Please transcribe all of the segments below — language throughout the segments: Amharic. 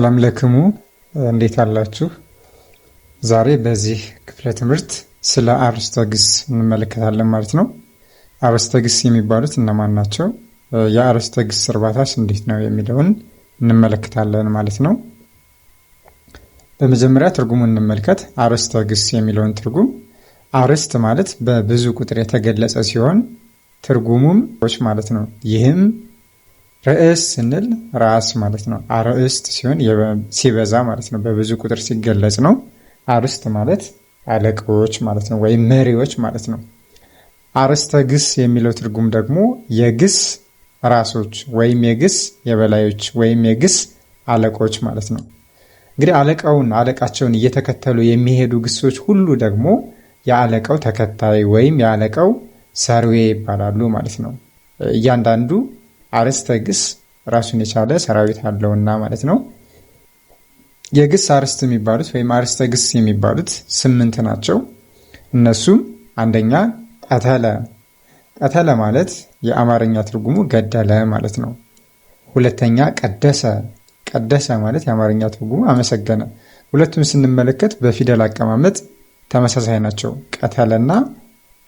ሰላም ለክሙ እንዴት አላችሁ? ዛሬ በዚህ ክፍለ ትምህርት ስለ አርዕስተ ግስ እንመለከታለን ማለት ነው። አርዕስተ ግስ የሚባሉት እነማን ናቸው? የአርዕስተ ግስ እርባታስ እንዴት ነው የሚለውን እንመለከታለን ማለት ነው። በመጀመሪያ ትርጉሙን እንመልከት። አርዕስተ ግስ የሚለውን ትርጉም አርዕስት ማለት በብዙ ቁጥር የተገለጸ ሲሆን ትርጉሙም ማለት ነው። ይህም ርዕስ ስንል ራስ ማለት ነው። አርዕስት ሲሆን ሲበዛ ማለት ነው፣ በብዙ ቁጥር ሲገለጽ ነው። አርዕስት ማለት አለቆች ማለት ነው፣ ወይም መሪዎች ማለት ነው። አርዕስተ ግስ የሚለው ትርጉም ደግሞ የግስ ራሶች ወይም የግስ የበላዮች ወይም የግስ አለቆች ማለት ነው። እንግዲህ አለቃቸውን እየተከተሉ የሚሄዱ ግሶች ሁሉ ደግሞ የአለቃው ተከታይ ወይም የአለቃው ሰርዌ ይባላሉ ማለት ነው። እያንዳንዱ አርዕስተ ግስ ራሱን የቻለ ሰራዊት አለውና ማለት ነው። የግስ አርዕስት የሚባሉት ወይም አርዕስተ ግስ የሚባሉት 8 ናቸው። እነሱም አንደኛ ቀተለ። ቀተለ ማለት የአማርኛ ትርጉሙ ገደለ ማለት ነው። ሁለተኛ ቀደሰ። ቀደሰ ማለት የአማርኛ ትርጉሙ አመሰገነ። ሁለቱም ስንመለከት በፊደል አቀማመጥ ተመሳሳይ ናቸው። ቀተለና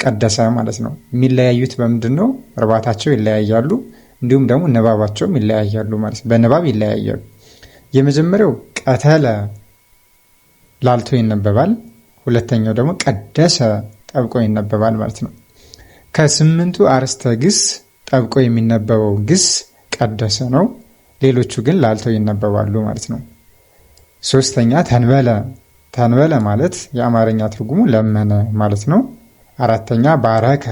ቀደሰ ማለት ነው። የሚለያዩት በምንድን ነው? እርባታቸው ይለያያሉ። እንዲሁም ደግሞ ንባባቸውም ይለያያሉ ማለት ነው። በንባብ ይለያያሉ። የመጀመሪያው ቀተለ ላልቶ ይነበባል። ሁለተኛው ደግሞ ቀደሰ ጠብቆ ይነበባል ማለት ነው። ከ8ቱ አርዕስተ ግስ ጠብቆ የሚነበበው ግስ ቀደሰ ነው። ሌሎቹ ግን ላልተው ይነበባሉ ማለት ነው። ሶስተኛ ተንበለ። ተንበለ ማለት የአማርኛ ትርጉሙ ለመነ ማለት ነው። አራተኛ ባረከ።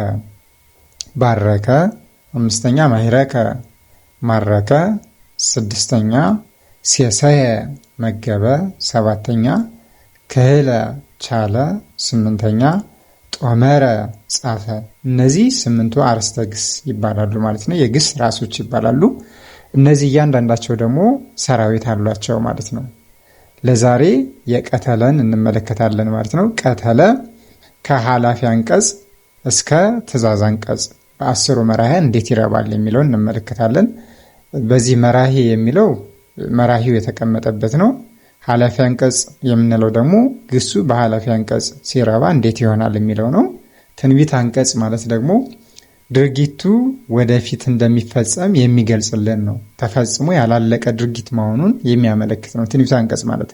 ባረከ። አምስተኛ ማይረከ ማረከ። ስድስተኛ ሴሰየ መገበ። ሰባተኛ ክህለ ቻለ። ስምንተኛ ጦመረ ጻፈ። እነዚህ 8ቱ አርዕስተ ግስ ይባላሉ ማለት ነው። የግስ ራሶች ይባላሉ። እነዚህ እያንዳንዳቸው ደግሞ ሰራዊት አሏቸው ማለት ነው። ለዛሬ የቀተለን እንመለከታለን ማለት ነው። ቀተለ ከኃላፊ አንቀጽ እስከ ትእዛዝ አንቀጽ በ10ሩ መራሄ እንዴት ይረባል የሚለውን እንመለከታለን። በዚህ መራሄ የሚለው መራሂው የተቀመጠበት ነው። ኃላፊ አንቀጽ የምንለው ደግሞ ግሱ በኃላፊ አንቀጽ ሲረባ እንዴት ይሆናል የሚለው ነው። ትንቢት አንቀጽ ማለት ደግሞ ድርጊቱ ወደፊት እንደሚፈጸም የሚገልጽልን ነው። ተፈጽሞ ያላለቀ ድርጊት መሆኑን የሚያመለክት ነው ትንቢት አንቀጽ ማለት።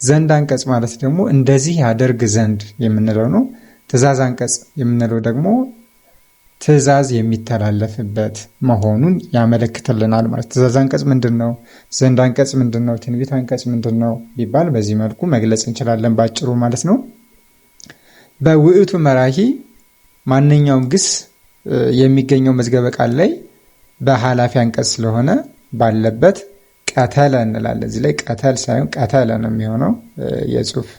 ዘንድ አንቀጽ ማለት ደግሞ እንደዚህ ያደርግ ዘንድ የምንለው ነው። ትእዛዝ አንቀጽ የምንለው ደግሞ ትእዛዝ የሚተላለፍበት መሆኑን ያመለክትልናል ማለት። ትእዛዝ አንቀጽ ምንድን ነው? ዘንድ አንቀጽ ምንድን ነው? ትንቢት አንቀጽ ምንድን ነው ቢባል በዚህ መልኩ መግለጽ እንችላለን ባጭሩ ማለት ነው። በውእቱ መራሂ ማንኛውም ግስ የሚገኘው መዝገበ ቃል ላይ በኃላፊ አንቀጽ ስለሆነ ባለበት ቀተለ እንላለን። እዚህ ላይ ቀተል ሳይሆን ቀተለ ነው የሚሆነው። የጽሁፍ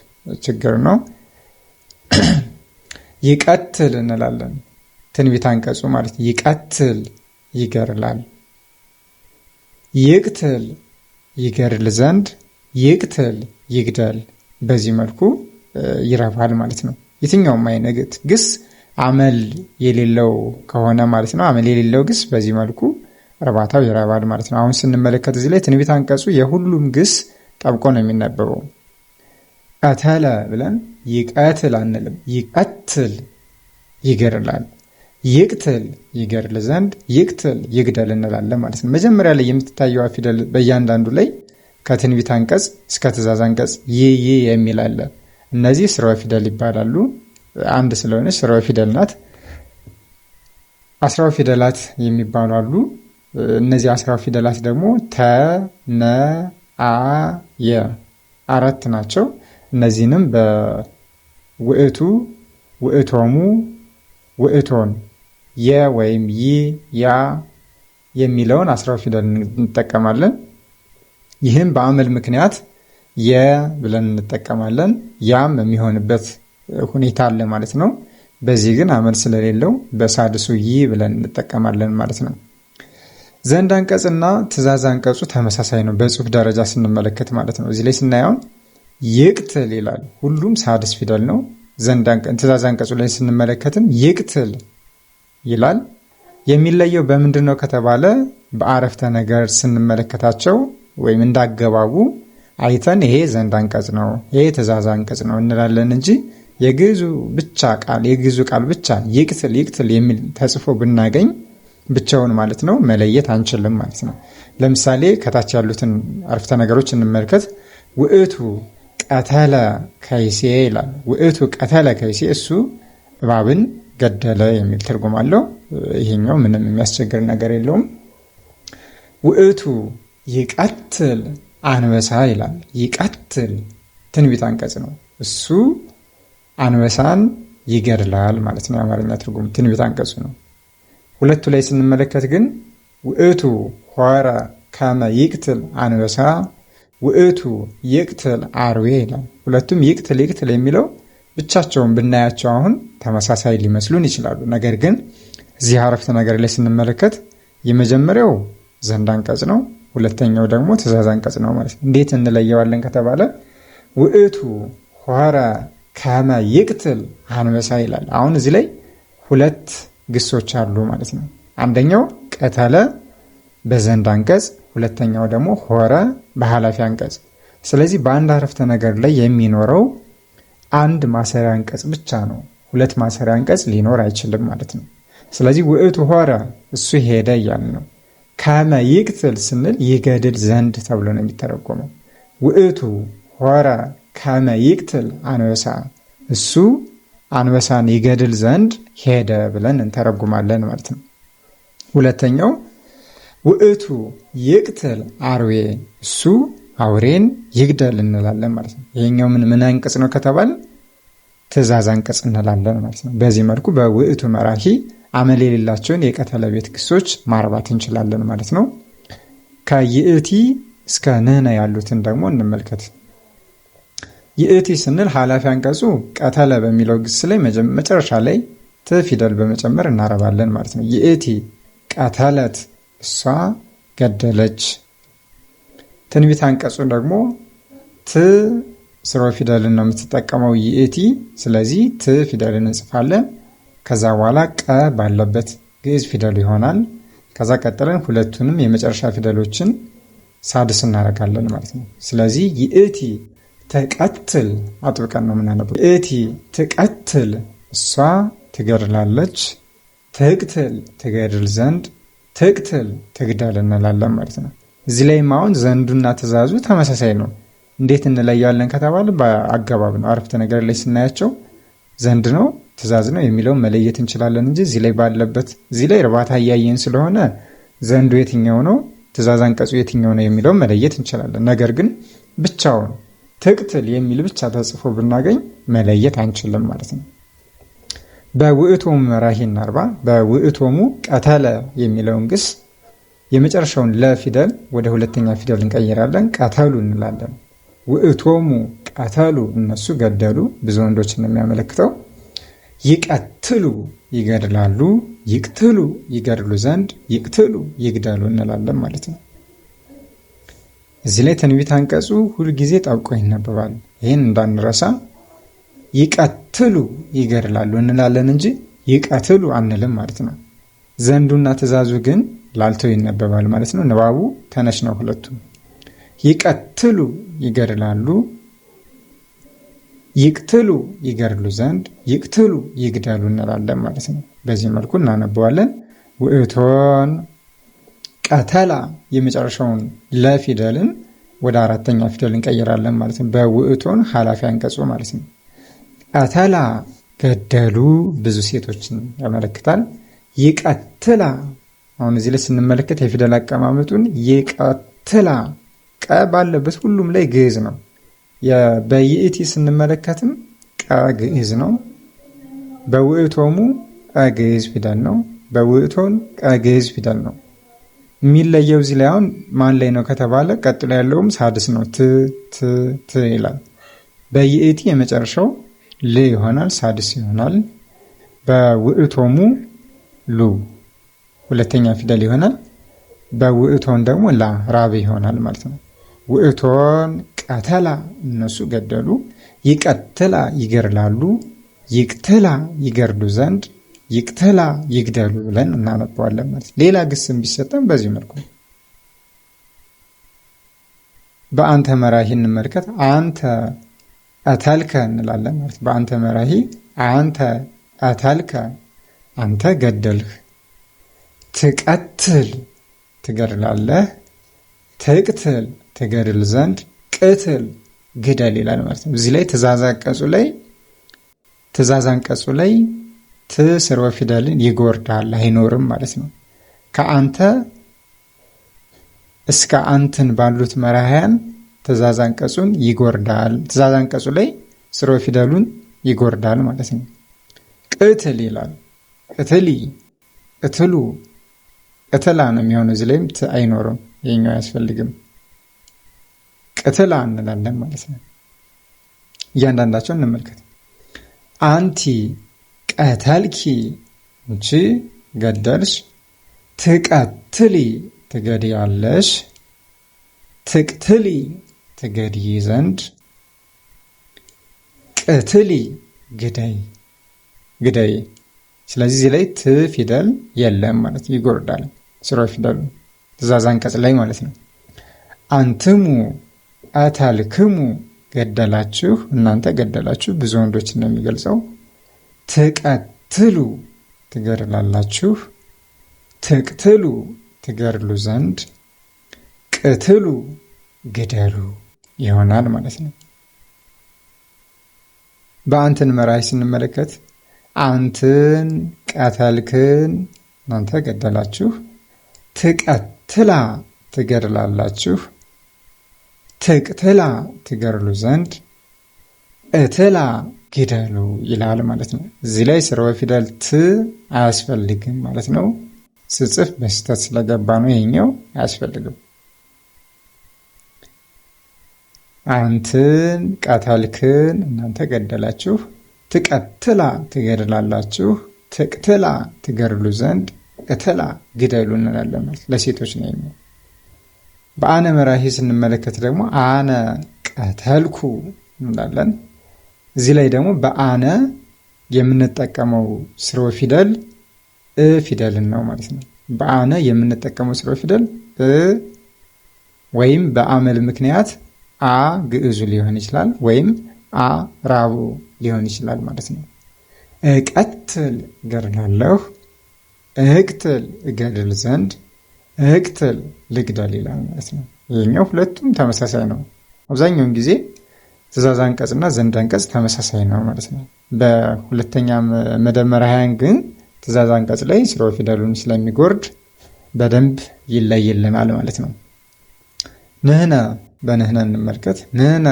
ችግር ነው። ይቀትል እንላለን። ትንቢት አንቀጹ ማለት ይቀትል ይገርላል። ይቅትል ይገርል ዘንድ፣ ይቅትል ይግደል። በዚህ መልኩ ይረባል ማለት ነው። የትኛውም አይነት ግስ አመል የሌለው ከሆነ ማለት ነው። አመል የሌለው ግስ በዚህ መልኩ እርባታው ይረባል ማለት ነው። አሁን ስንመለከት እዚህ ላይ ትንቢት አንቀጹ የሁሉም ግስ ጠብቆ ነው የሚነበበው። ቀተለ ብለን ይቀትል አንልም። ይቀትል ይገርላል። ይቅትል ይገርል ዘንድ፣ ይቅትል ይግደል እንላለን ማለት ነው። መጀመሪያ ላይ የምትታየዋ ፊደል በእያንዳንዱ ላይ ከትንቢት አንቀጽ እስከ ትእዛዝ አንቀጽ ይህ የሚል አለ። እነዚህ ስርወ ፊደል ይባላሉ። አንድ ስለሆነ ስርወ ፊደል ናት። 10 ፊደላት የሚባሉ አሉ። እነዚህ 10 ፊደላት ደግሞ ተ፣ ነ፣ አ፣ የ 4 ናቸው። እነዚህንም በውእቱ፣ ውእቶሙ፣ ውእቶን፣ የ ወይም ይ፣ ያ የሚለውን 10 ፊደል እንጠቀማለን። ይህም በአመል ምክንያት የ ብለን እንጠቀማለን። ያም የሚሆንበት ሁኔታ አለ ማለት ነው። በዚህ ግን አመል ስለሌለው በሳድሱ ይ ብለን እንጠቀማለን ማለት ነው። ዘንድ አንቀጽና ትእዛዝ አንቀጹ ተመሳሳይ ነው በጽሁፍ ደረጃ ስንመለከት ማለት ነው። እዚህ ላይ ስናየውን ይቅትል ይላል። ሁሉም ሳድስ ፊደል ነው። ትእዛዝ አንቀጹ ላይ ስንመለከትም ይቅትል ይላል። የሚለየው በምንድን ነው ከተባለ በአረፍተ ነገር ስንመለከታቸው ወይም እንዳገባቡ አይተን ይሄ ዘንድ አንቀጽ ነው፣ ይሄ ትእዛዝ አንቀጽ ነው እንላለን እንጂ የግዕዙ ቃል ብቻ ይቅትል የሚል ተጽፎ ብናገኝ ብቻውን ማለት ነው መለየት አንችልም ማለት ነው። ለምሳሌ ከታች ያሉትን አረፍተ ነገሮች እንመልከት። ውእቱ ቀተለ ከይሴ ይላል። ውእቱ ቀተለ ከይሴ፣ እሱ እባብን ገደለ የሚል ትርጉም አለው። ይሄኛው ምንም የሚያስቸግር ነገር የለውም። ውእቱ ይቀትል አንበሳ ይላል። ይቀትል ትንቢት አንቀጽ ነው። እሱ አንበሳን ይገድላል ማለት ነው። የአማርኛ ትርጉም ትንቢት አንቀጹ ነው። ሁለቱ ላይ ስንመለከት ግን ውእቱ ሆረ ከመ ይቅትል አንበሳ፣ ውእቱ ይቅትል አርዌ ይላል። ሁለቱም ይቅትል የሚለው ብቻቸውን ብናያቸው አሁን ተመሳሳይ ሊመስሉን ይችላሉ። ነገር ግን እዚህ አረፍተ ነገር ላይ ስንመለከት የመጀመሪያው ዘንድ አንቀጽ ነው፣ ሁለተኛው ደግሞ ትእዛዝ አንቀጽ ነው ማለት ነው። እንዴት እንለየዋለን ከተባለ ውእቱ ሆረ ከመ ይቅትል አንበሳ ይላል። አሁን እዚህ ላይ ሁለት ግሶች አሉ ማለት ነው። አንደኛው ቀተለ በዘንድ አንቀጽ፣ ሁለተኛው ደግሞ ሆረ በኃላፊ አንቀጽ። ስለዚህ በአንድ አረፍተ ነገር ላይ የሚኖረው አንድ ማሰሪያ አንቀጽ ብቻ ነው። ሁለት ማሰሪያ አንቀጽ ሊኖር አይችልም ማለት ነው። ስለዚህ ውእቱ ሆረ እሱ ሄደ እያልን ነው። ከመ ይቅትል ስንል ይገድል ዘንድ ተብሎ ነው የሚተረጎመው። ውእቱ ሆረ ከመ ይቅትል አንበሳ፣ እሱ አንበሳን ይገድል ዘንድ ሄደ ብለን እንተረጉማለን ማለት ነው። ሁለተኛው ውእቱ ይቅትል አርዌ፣ እሱ አውሬን ይግደል እንላለን ማለት ነው። ይሄኛው ምን አንቀጽ ነው ከተባለ ትእዛዝ አንቀጽ እንላለን ማለት ነው። በዚህ መልኩ በውእቱ መራሂ አመል የሌላቸውን የቀተለ ቤት ግሶች ማርባት እንችላለን ማለት ነው። ከይእቲ እስከ ንህነ ያሉትን ደግሞ እንመልከት። ይእቲ ስንል ኃላፊ አንቀጹ ቀተለ በሚለው ግስ ላይ መጨረሻ ላይ ት ፊደል በመጨመር እናረባለን ማለት ነው። ይእቲ ቀተለት፣ እሷ ገደለች። ትንቢት አንቀጹ ደግሞ ት ስሮ ፊደልን ነው የምትጠቀመው ይእቲ። ስለዚህ ት ፊደልን እንጽፋለን። ከዛ በኋላ ቀ ባለበት ግዕዝ ፊደል ይሆናል። ከዛ ቀጥለን ሁለቱንም የመጨረሻ ፊደሎችን ሳድስ እናደርጋለን ማለት ነው። ስለዚህ ይእቲ ትቀትል፣ አጥብቀን ነው የምናነበው። ይእቲ ትቀትል፣ እሷ ትገድላለች። ትቅትል ትገድል ዘንድ፣ ትቅትል ትግደል እንላለን ማለት ነው። እዚህ ላይም አሁን ዘንዱና ትእዛዙ ተመሳሳይ ነው። እንዴት እንለያለን ከተባለ በአገባብ ነው። አረፍተ ነገር ላይ ስናያቸው ዘንድ ነው ትእዛዝ ነው የሚለውን መለየት እንችላለን እንጂ እዚህ ላይ ባለበት እዚህ ላይ እርባታ እያየን ስለሆነ ዘንዱ የትኛው ነው ትእዛዝ አንቀጹ የትኛው ነው የሚለውን መለየት እንችላለን። ነገር ግን ብቻውን ትቅትል የሚል ብቻ ተጽፎ ብናገኝ መለየት አንችልም ማለት ነው። በውእቶሙ መራሂ እናርባ። በውእቶሙ ቀተለ የሚለውን ግስ የመጨረሻውን ለፊደል ወደ ሁለተኛ ፊደል እንቀይራለን። ቀተሉ እንላለን። ውእቶሙ ቀተሉ፣ እነሱ ገደሉ፣ ብዙ ወንዶችን ነው የሚያመለክተው። ይቀትሉ ይገድላሉ፣ ይቅትሉ ይገድሉ ዘንድ፣ ይቅትሉ ይግደሉ እንላለን ማለት ነው። እዚህ ላይ ትንቢት አንቀጹ ሁልጊዜ ጠብቆ ይነበባል። ይህን እንዳንረሳ። ይቀትሉ ይገድላሉ እንላለን እንጂ ይቀትሉ አንልም ማለት ነው። ዘንዱና ትእዛዙ ግን ላልተው ይነበባል ማለት ነው። ንባቡ ተነሽ ነው ሁለቱም። ይቀትሉ ይገድላሉ፣ ይቅትሉ ይገድሉ ዘንድ፣ ይቅትሉ ይግደሉ እንላለን ማለት ነው። በዚህ መልኩ እናነበዋለን። ውእቶን ቀተላ የመጨረሻውን ለፊደልን ወደ አራተኛ ፊደል እንቀይራለን ማለት ነው። በውእቶን ኃላፊ አንቀጹ ማለት ነው። ቀተላ ገደሉ፣ ብዙ ሴቶችን ያመለክታል። ይቀትላ፣ አሁን እዚህ ላይ ስንመለከት የፊደል አቀማመጡን ይቀትላ፣ ቀ ባለበት ሁሉም ላይ ግዕዝ ነው። በይእቲ ስንመለከትም ቀ ግዕዝ ነው። በውእቶሙ ቀ ግዕዝ ፊደል ነው። በውእቶን ቀ ግዕዝ ፊደል ነው። የሚለየው እዚህ ላይ አሁን ማን ላይ ነው ከተባለ ቀጥሎ ያለውም ሳድስ ነው። ት ይላል። በይእቲ የመጨረሻው ል ይሆናል፣ ሳድስ ይሆናል። በውእቶሙ ሉ ሁለተኛ ፊደል ይሆናል። በውእቶን ደግሞ ላ ራብ ይሆናል ማለት ነው። ውእቶን ቀተላ፣ እነሱ ገደሉ። ይቀትላ ይገድላሉ፣ ይቅትላ ይገድሉ ዘንድ፣ ይቅትላ ይግደሉ ብለን እናነበዋለን ማለት ነው። ሌላ ግስም ቢሰጠን በዚህ መልኩ በአንተ መራሂ እንመልከት። አንተ ቀተልከ እንላለን ማለት በአንተ መራሂ አንተ ቀተልከ አንተ ገደልህ። ትቀትል ትገድላለህ። ትቅትል ትገድል ዘንድ። ቅትል ግደል ይላል ማለት ነው። እዚህ ላይ ትእዛዝ አንቀጹ ላይ ስርወ ፊደልን ይጎርዳል አይኖርም ማለት ነው። ከአንተ እስከ አንትን ባሉት መራሕያን ትእዛዝ አንቀጹን ይጎርዳል። ትእዛዝ አንቀጹ ላይ ስርወ ፊደሉን ይጎርዳል ማለት ነው። ቅትል ይላል። ቅትሊ፣ ቅትሉ፣ ቅትላ ነው የሚሆነው። እዚህ ላይም አይኖርም፣ ይሄኛው አያስፈልግም። ቅትላ እንላለን ማለት ነው። እያንዳንዳቸው እንመልከት። አንቲ ቀተልኪ እንቺ ገደልሽ። ትቀትሊ ትገድያለሽ። ትቅትሊ ትገድይ ዘንድ። ቅትሊ ግደይ ግደይ። ስለዚህ እዚህ ላይ ት ፊደል የለም ማለት ይጎርዳል። ስርወ ፊደሉ ትእዛዝ አንቀጽ ላይ ማለት ነው። አንትሙ ቀተልክሙ ገደላችሁ፣ እናንተ ገደላችሁ። ብዙ ወንዶችን ነው የሚገልጸው። ትቀትሉ ትገድላላችሁ። ትቅትሉ ትገድሉ ዘንድ። ቅትሉ ግደሉ ይሆናል ማለት ነው። በአንትን መራሒ ስንመለከት አንትን ቀተልክን እናንተ ገደላችሁ። ትቀትላ ትገድላላችሁ። ትቅትላ ትገድሉ ዘንድ። እትላ ግደሉ ይላል ማለት ነው። እዚህ ላይ ስርወ ፊደል ት አያስፈልግም ማለት ነው። ስጽፍ በስተት ስለገባ ነው ይሄኛው አያስፈልግም። አንትን ቀተልክን እናንተ ገደላችሁ። ትቀትላ ትገድላላችሁ። ትቅትላ ትገድሉ ዘንድ። ቅትላ ግደሉ እንላለን ማለት ለሴቶች ነው የሚለው። በአነ መራሒ ስንመለከት ደግሞ አነ ቀተልኩ እንላለን። እዚህ ላይ ደግሞ በአነ የምንጠቀመው ስርወ ፊደል ፊደልን ነው ማለት ነው። በአነ የምንጠቀመው ስርወ ፊደል ወይም በአመል ምክንያት አ ግዕዙ ሊሆን ይችላል ወይም አ ራቡ ሊሆን ይችላል ማለት ነው። እቀትል እገድላለሁ። እቅትል እገድል ዘንድ። እቅትል ልግደል ይላል ማለት ነው። ይሄኛው ሁለቱም ተመሳሳይ ነው። አብዛኛውን ጊዜ ትእዛዝ አንቀጽና ዘንድ አንቀጽ ተመሳሳይ ነው ማለት ነው። በሁለተኛ መደብ መራሕያን ግን ትእዛዝ አንቀጽ ላይ ስርወ ፊደሉን ስለሚጎርድ በደንብ ይለይልናል ማለት ነው። ንህነ በንህነ እንመልከት። ንህነ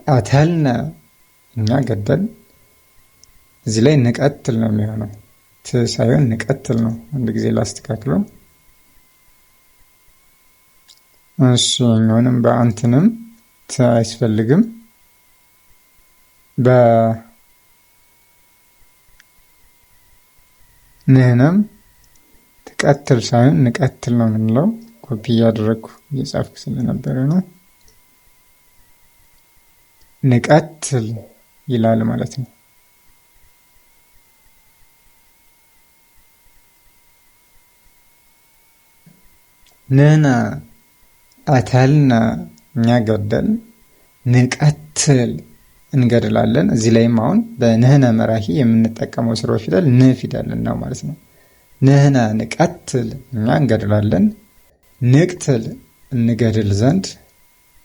ቀተልነ እኛ ገደል። እዚህ ላይ ንቀትል ነው የሚሆነው፣ ት ሳይሆን ንቀትል ነው። አንድ ጊዜ ላስተካክለው። እሺ እኛውንም በአንትንም ት አያስፈልግም። በንህነም ትቀትል ሳይሆን ንቀትል ነው የምንለው። ኮፒ እያደረግኩ እየጻፍኩ ስለነበረ ነው። ንቀትል ይላል ማለት ነው። ንህነ ቀተልነ እኛ ገደል። ንቀትል እንገድላለን። እዚህ ላይም አሁን በንህነ መራሒ የምንጠቀመው ስርወ ፊደል ን ፊደልን ነው ማለት ነው። ንህነ ንቀትል እኛ እንገድላለን። ንቅትል እንገድል ዘንድ።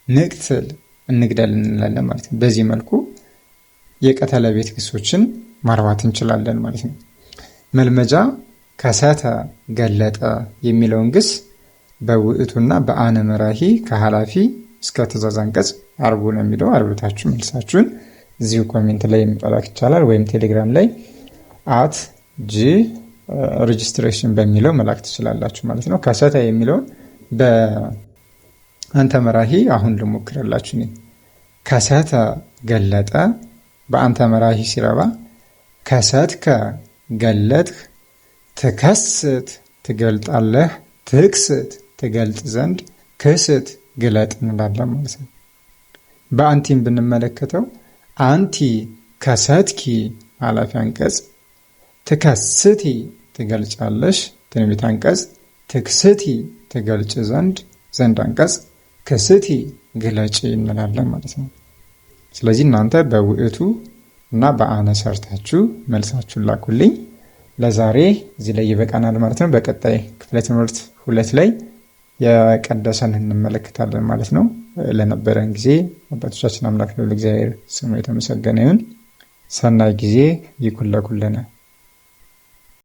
ንቅትል እንግደል እንላለን ማለት ነው። በዚህ መልኩ የቀተለ ቤት ግሶችን ማርባት እንችላለን ማለት ነው። መልመጃ ከሰተ ገለጠ የሚለውን ግስ በውእቱና በአነ መራሒ ከኃላፊ እስከ ትእዛዝ አንቀጽ አርቡ ነው የሚለው። አርብታችሁ መልሳችሁን እዚሁ ኮሜንት ላይ መላክ ይቻላል፣ ወይም ቴሌግራም ላይ @ሬጅስትሬሽን በሚለው መላክ ትችላላችሁ ማለት ነው። ከሰተ የሚለውን በአንተ መራሒ አሁን ልሞክርላችሁ። ከሰተ ገለጠ በአንተ መራሒ ሲረባ። ከሰትከ ገለጥህ። ትከስት ትገልጣለህ። ትክስት ትገልጥ ዘንድ። ክስት ግለጥ እንላለን ማለት ነው። በአንቲም ብንመለከተው አንቲ ከሰትኪ ኃላፊ አንቀጽ። ትከስቲ ትገልጫለሽ ትንቢት አንቀጽ። ትክስቲ ትገልጭ ዘንድ ዘንድ አንቀጽ። ክስቲ ግለጪ እንላለን ማለት ነው። ስለዚህ እናንተ በውእቱ እና በአነ ሰርታችሁ መልሳችሁን ላኩልኝ። ለዛሬ እዚህ ላይ ይበቃናል ማለት ነው። በቀጣይ ክፍለ ትምህርት 2 ላይ የቀደሰን እንመለከታለን ማለት ነው። ለነበረን ጊዜ አባቶቻችን አምላክ ልዑል እግዚአብሔር ስሙ የተመሰገነ ይሁን። ሰናይ ጊዜ ይኩን ለኩልነ።